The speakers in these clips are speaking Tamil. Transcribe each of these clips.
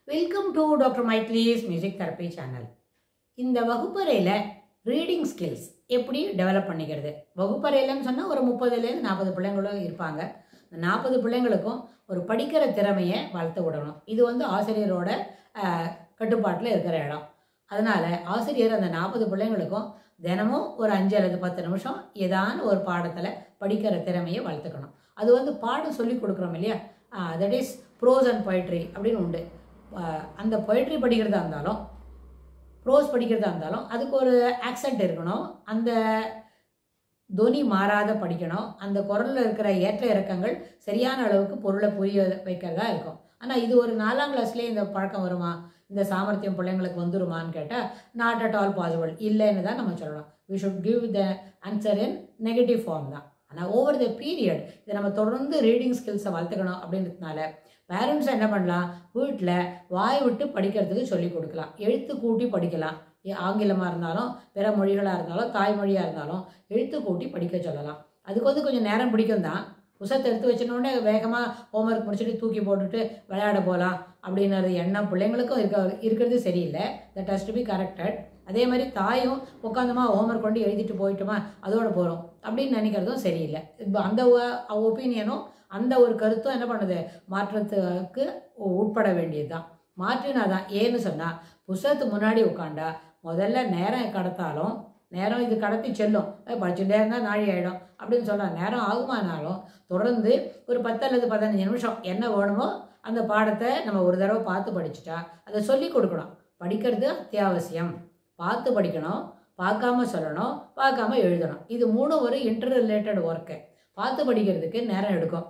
வெல்கம் டு டாக்டர் மைட்லிஸ் மியூசிக் தெரப்பி சேனல். இந்த வகுப்பறையில் ரீடிங் ஸ்கில்ஸ் எப்படி டெவலப் பண்ணிக்கிறது? வகுப்பறையிலன்னு சொன்னால் ஒரு 30லேருந்து 40 பிள்ளைங்களும் இருப்பாங்க. இந்த 40 பிள்ளைங்களுக்கும் ஒரு படிக்கிற திறமையை வளர்த்து விடணும். இது ஆசிரியரோட கட்டுப்பாட்டில் இருக்கிற இடம். அதனால் ஆசிரியர் அந்த 40 பிள்ளைங்களுக்கும் தினமும் ஒரு 5 அல்லது 10 நிமிஷம் ஏதான ஒரு பாடத்தில் படிக்கிற திறமையை வளர்த்துக்கணும். அது பாடம் சொல்லி கொடுக்குறோம் இல்லையா, that is prose and poetry அப்படின்னு உண்டு. அந்த பொயட்ரி படிக்கிறதா இருந்தாலும் ப்ரோஸ் படிக்கிறதா இருந்தாலும் அதுக்கு ஒரு ஆக்சென்ட் இருக்கணும், அந்த தொனி மாறாத படிக்கணும், அந்த குரலில் இருக்கிற ஏற்ற இறக்கங்கள் சரியான அளவுக்கு பொருளை புரிய வைக்கிறதா இருக்கும். ஆனால் இது ஒரு 4ஆம் கிளாஸ்லேயே இந்த பழக்கம் வருமா, இந்த சாமர்த்தியம் பிள்ளைங்களுக்கு வந்துருமான்னு கேட்டால் நாட் அட் ஆல் பாசிபிள், இல்லைன்னு தான் நம்ம சொல்லணும். We should give the answer in negative form தான். ஆனால் ஓவர் த பீரியட் இதை நம்ம தொடர்ந்து ரீடிங் ஸ்கில்ஸை வளர்த்துக்கணும். அப்படின்றதுனால பேரண்ட்ஸை என்ன பண்ணலாம், வீட்டில் வாய் விட்டு படிக்கிறதுக்கு சொல்லிக் கொடுக்கலாம், எழுத்து கூட்டி படிக்கலாம். ஆங்கிலமாக இருந்தாலும் பிற மொழிகளாக இருந்தாலும் தாய்மொழியாக இருந்தாலும் எழுத்து கூட்டி படிக்க சொல்லலாம். அதுக்கு கொஞ்சம் நேரம் பிடிக்கும் தான். புத்தகத்தை எடுத்து வச்சினோடனே வேகமாக ஹோம்ஒர்க் முடிச்சுட்டு தூக்கி போட்டுட்டு விளையாட போகலாம் அப்படின்றது எண்ணம் பிள்ளைங்களுக்கும் இருக்கிறது சரியில்லை. That has to be corrected. அதே மாதிரி தாயும் உட்காந்துமா ஹோம்ஒர்க் கொண்டு எழுதிட்டு போயிட்டோமா அதோட போகிறோம் அப்படின்னு நினைக்கிறதும் சரியில்லை. இப்போ அந்த ஒப்பீனியனும் அந்த ஒரு கருத்தும் என்ன பண்ணுது, மாற்றத்துக்கு உட்பட வேண்டியது தான். மாற்றினாதான். ஏன்னு சொன்னால் புத்தகத்துக்கு முன்னாடி உட்காண்டா முதல்ல நேரம் கடத்தாலும் நேரம் இது கடத்தி செல்லும், படிச்சுட்டே இருந்தால் நாழி ஆகிடும் அப்படின்னு சொன்னால் நேரம் ஆகுமானாலும் தொடர்ந்து ஒரு 10 அல்லது 15 நிமிஷம் என்ன வேணுமோ அந்த பாடத்தை நம்ம ஒரு தடவை பார்த்து படிச்சுட்டா அதை சொல்லி கொடுக்கணும். படிக்கிறது அத்தியாவசியம். பார்த்து படிக்கணும், பார்க்காம சொல்லணும், பார்க்காம எழுதணும். இது 3 ஒரு இன்டர் ரிலேட்டட் ஒர்க்கு. பார்த்து படிக்கிறதுக்கு நேரம் எடுக்கும்.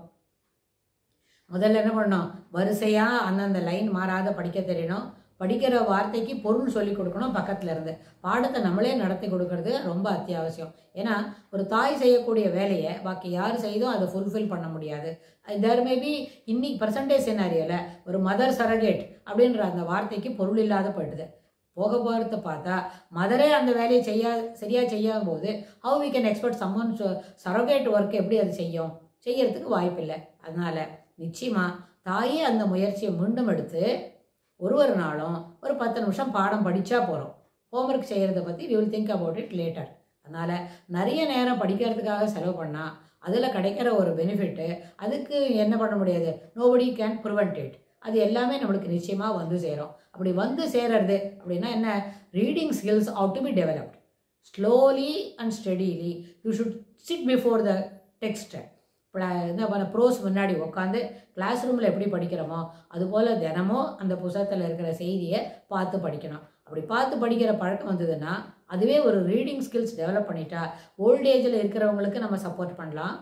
முதல்ல என்ன பண்ணணும், வரிசையாக அந்தந்த லைன் மாறாத படிக்க தெரியணும். படிக்கிற வார்த்தைக்கு பொருள் சொல்லி கொடுக்கணும். பக்கத்தில் இருந்து பாடத்தை நம்மளே நடத்தி கொடுக்கறது ரொம்ப அத்தியாவசியம். ஏன்னா ஒரு தாய் செய்யக்கூடிய வேலையை பாக்கி யார் செய்தோ அதை ஃபுல்ஃபில் பண்ண முடியாது. தேர் மேபி இன்னைக்கு பர்சன்டேஜ் சினாரியோவில் ஒரு மதர் சரகேட் அப்படின்ற அந்த வார்த்தைக்கு பொருள் இல்லாத போயிடுது. போக போகிறத பார்த்தா மதரே அந்த வேலையை சரியாக செய்யும் போது how we can expect someone surrogate work எப்படி அது செய்யறதுக்கு வாய்ப்பில்லை. அதனால் நிச்சயமாக தாயே அந்த முயற்சியை மீண்டும் எடுத்து ஒரு நாளும் ஒரு 10 நிமிஷம் பாடம் படித்தா போகிறோம். ஹோம்ஒர்க் செய்கிறத பற்றி we will think about it later. அதனால் நிறைய நேரம் படிக்கிறதுக்காக செலவு பண்ணால் அதில் கிடைக்கிற ஒரு பெனிஃபிட்டு அதுக்கு என்ன பண்ண முடியாது, நோபடி கேன் ப்ரிவென்ட் இட். அது எல்லாமே நம்மளுக்கு நிச்சயமாக வந்து சேரும். அப்படி வந்து சேருறது அப்படின்னா என்ன, reading skills had to be developed slowly and steadily. You should sit before the text. என்ன பண்ண, ப்ரோஸ் முன்னாடி உட்காந்து கிளாஸ் ரூமில் எப்படி படிக்கிறோமோ அதுபோல் தினமும் அந்த புத்தகத்தில் இருக்கிற செய்தியை பார்த்து படிக்கணும். அப்படி பார்த்து படிக்கிற பழக்கம் வந்ததுன்னா அதுவே ஒரு ரீடிங் ஸ்கில்ஸ் டெவலப் பண்ணிட்டா ஓல்டேஜில் இருக்கிறவங்களுக்கு நம்ம சப்போர்ட் பண்ணலாம்,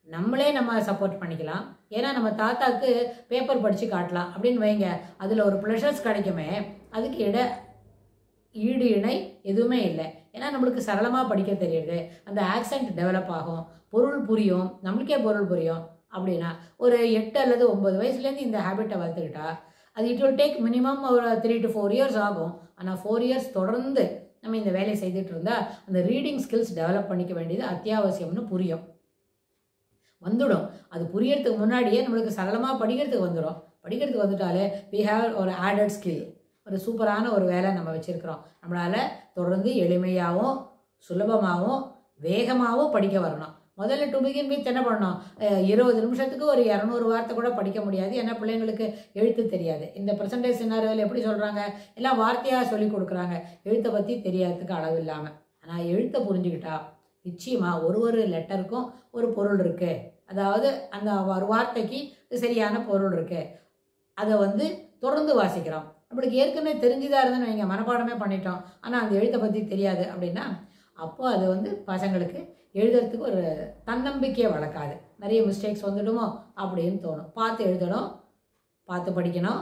நம்மளே நம்ம சப்போர்ட் பண்ணிக்கலாம். ஏன்னா நம்ம தாத்தாக்கு பேப்பர் படித்து காட்டலாம் அப்படின்னு வைங்க, அதில் ஒரு ப்ளஷர்ஸ் கிடைக்குமே, அதுக்கு ஈடு இணை எதுவுமே இல்லை. ஏன்னா நம்மளுக்கு சரளமாக படிக்க தெரியுது, அந்த ஆக்சென்ட் டெவலப் ஆகும், பொருள் புரியும், நம்மளுக்கே பொருள் புரியும். அப்படின்னா ஒரு 8 அல்லது 9 வயசுலேருந்து இந்த ஹேபிட்டை வளர்த்துக்கிட்டா அது இட் வில் டேக் மினிமம் ஒரு 3 to 4 years ஆகும். ஆனால் 4 years தொடர்ந்து நம்ம இந்த வேலையை செய்துட்டு இருந்தால் அந்த ரீடிங் ஸ்கில்ஸ் டெவலப் பண்ணிக்க வேண்டியது அத்தியாவசியம்னு புரியும், வந்துடும். அது புரியறதுக்கு முன்னாடியே நம்மளுக்கு சரளமாக படிக்கிறதுக்கு வந்துடும். படிக்கிறதுக்கு வந்துட்டாலே வி ஹேவ் ஒரு ஆடட் ஸ்கில், ஒரு சூப்பரான ஒரு வேலை நம்ம வச்சுருக்கிறோம். நம்மளால் தொடர்ந்து எளிமையாகவும் சுலபமாகவும் வேகமாகவும் படிக்க வரணும். முதல்ல டு பிகின் வித் என்ன பண்ணணும், 20 நிமிஷத்துக்கு ஒரு 200 வார்த்தை கூட படிக்க முடியாது. ஏன்னா பிள்ளைங்களுக்கு எழுத்து தெரியாது. இந்த பர்சன்டேஜ் சினாரியோவில் எப்படி சொல்கிறாங்க, எல்லாம் வார்த்தையாக சொல்லி கொடுக்குறாங்க, எழுத்தை பற்றி தெரியாததுக்கு அளவு இல்லாமல். ஆனால் எழுத்தை புரிஞ்சுக்கிட்டா நிச்சயமாக ஒரு லெட்டருக்கும் ஒரு பொருள் இருக்குது, அதாவது அந்த ஒரு வார்த்தைக்கு சரியான பொருள் இருக்குது. அதை தொடர்ந்து வாசிக்கிறோம். நம்மளுக்கு ஏற்கனவே தெரிஞ்சுதான் இருந்துன்னு வைங்க, மனப்பாடமே பண்ணிட்டோம், ஆனால் அந்த எழுத்தை பற்றி தெரியாது அப்படின்னா அப்போ அது பசங்களுக்கு எழுதுறதுக்கு ஒரு தன்னம்பிக்கையை வளர்க்காது. நிறைய மிஸ்டேக்ஸ் வந்துடுமோ அப்படின்னு தோணும். பார்த்து எழுதணும், பார்த்து படிக்கணும்,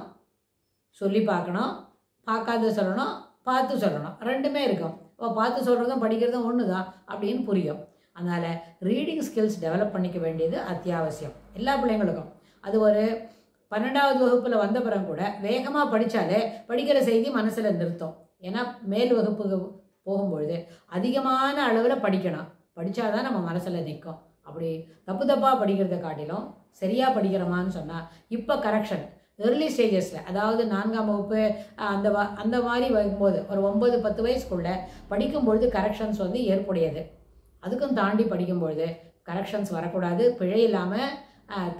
சொல்லி பார்க்கணும், பார்க்காத சொல்லணும், பார்த்து சொல்லணும், ரெண்டுமே இருக்கும். இப்போ பார்த்து சொல்கிறதும் படிக்கிறதும் ஒன்று தான் அப்படின்னு புரியும். அதனால் ரீடிங் ஸ்கில்ஸ் டெவலப் பண்ணிக்க வேண்டியது அத்தியாவசியம் எல்லா பிள்ளைங்களுக்கும். அது ஒரு 12வது வகுப்பில் வந்த பிறகு கூட வேகமாக படித்தாலே படிக்கிற செய்தி மனசில் நிறுத்தும். ஏன்னா மேல் வகுப்புக்கு போகும்பொழுது அதிகமான அளவில் படிக்கணும், படித்தாதான் நம்ம மனசில் நிற்கும். அப்படி தப்பாக படிக்கிறத காட்டிலும் சரியாக படிக்கிறோமான்னு சொன்னால் இப்போ கரெக்ஷன் ஏர்லி ஸ்டேஜஸில், அதாவது 4ஆம் வகுப்பு அந்த மாதிரி வரும்போது ஒரு 9, 10 வயசுக்குள்ளே படிக்கும்பொழுது கரெக்ஷன்ஸ் வந்து ஏற்புடையது. அதுக்கும் தாண்டி படிக்கும்பொழுது கரெக்ஷன்ஸ் வரக்கூடாது. பிழை இல்லாமல்,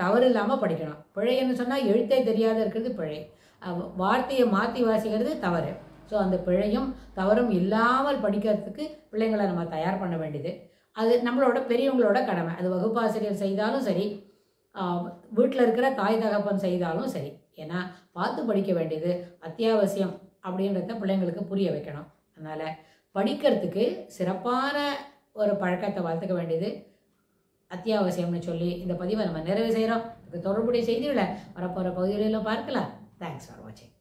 தவறு இல்லாமல் படிக்கணும். பிழைன்னு சொன்னால் எழுத்தே தெரியாத இருக்கிறது பிழை, வார்த்தையை மாற்றி வாசிக்கிறது தவறு. ஸோ அந்த பிழையும் தவறும் இல்லாமல் படிக்கிறதுக்கு பிள்ளைங்களை நம்ம தயார் பண்ண வேண்டியது அது நம்மளோட பெரியவங்களோட கடமை. அது வகுப்பாசிரியர் செய்தாலும் சரி, வீட்டில் இருக்கிற தாய் தகப்பன் செய்தாலும் சரி. ஏன்னா பார்த்து படிக்க வேண்டியது அத்தியாவசியம் அப்படின்றத பிள்ளைங்களுக்கு புரிய வைக்கணும். அதனால் படிக்கிறதுக்கு சிறப்பான ஒரு பழக்கத்தை வளர்த்துக்க வேண்டியது அத்தியாவசியம்னு சொல்லி இந்த பதிவை நம்ம நிறைவு செய்கிறோம். தொடர்புடைய செய்திகளை வரப்போகிற பகுதிகளிலும் பார்க்கலாம். தேங்க்ஸ் ஃபார் வாட்சிங்.